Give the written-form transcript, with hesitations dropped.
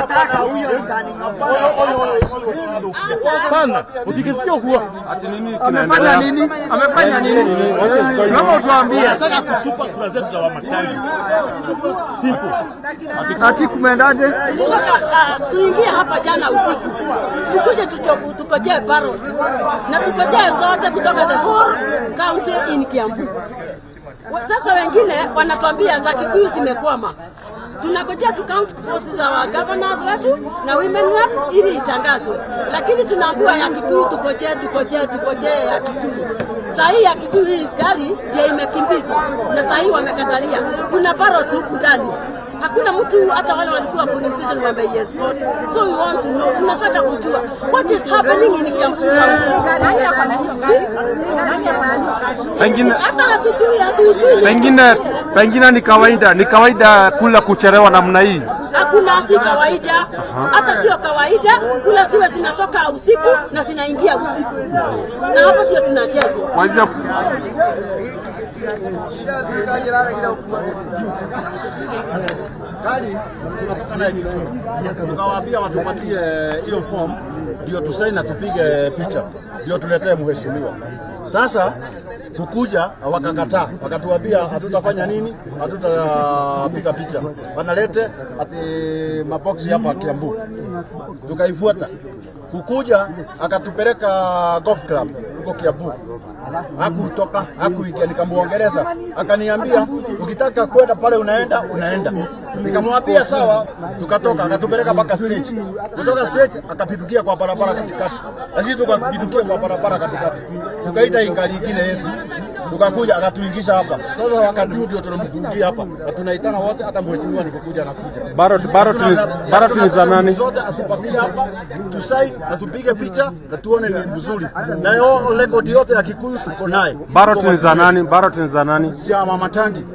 tunataka huyo returning Pana, ukikitia huo. Amefanya nini? Amefanya nini? Kama tuambie. Nataka kutupa kura zetu za Wamatangi. Simple. Ati kumeendaje? Tuingia hapa jana usiku. Tukuje tukoje ballots. Na tukoje zote kutoka the whole county in Kiambu. Sasa wengine wanatuambia za Kikuyu zimekwama. Tunangojea tu count votes za governors wetu na women reps ili itangazwe. Lakini tunaambiwa ya Kikuyu tukoje ya Kikuyu. Saa hii ya Kikuyu hii gari ndio imekimbizwa na saa hii wamekatalia. Kuna ballots huku ndani. Hakuna mtu hata wale walikuwa polling station wameiescort. So we want to know, tunataka kujua what is happening in Kiambu County. Pengine hata hatujui. Pengine ni kawaida kula kuchelewa namna hii. Hakuna, si kawaida. Hata sio kawaida kula ziwe zinatoka usiku na zinaingia usiku. Na hapo ndio tunachezwa. Kwa hivyo tukawaambia watupatie hiyo form ndio tusaini na tupige picha ndio tuletee mheshimiwa. Sasa kukuja wakakataa, wakatuambia hatutafanya nini, hatutapiga picha, wanalete ati maboksi hapa Kiambu. Tukaifuata kukuja, akatupeleka golf club huko Kiambu. Hakutoka, hakuingia, nikamuongeleza. Akaniambia ukitaka kwenda pale unaenda. Nikamwambia sawa, tukatoka, akatupeleka mpaka stage. Kutoka stage akapitukia kwa barabara katikati. Na sisi tukapitukia kwa barabara katikati. Tukaita ingali ingine yetu. Tukakuja akatuingisha hapa. Sasa wakati huu ndio tunamfungia hapa. Na tunaitana wote, hata mheshimiwa nikukuja anakuja. Baro ni za nani? Zote atupatie hapa, tusaini na tupige picha na tuone ni mzuri. Na hiyo record yote ya Kikuyu tuko naye. Baro ni za nani? Si ya Wamatangi.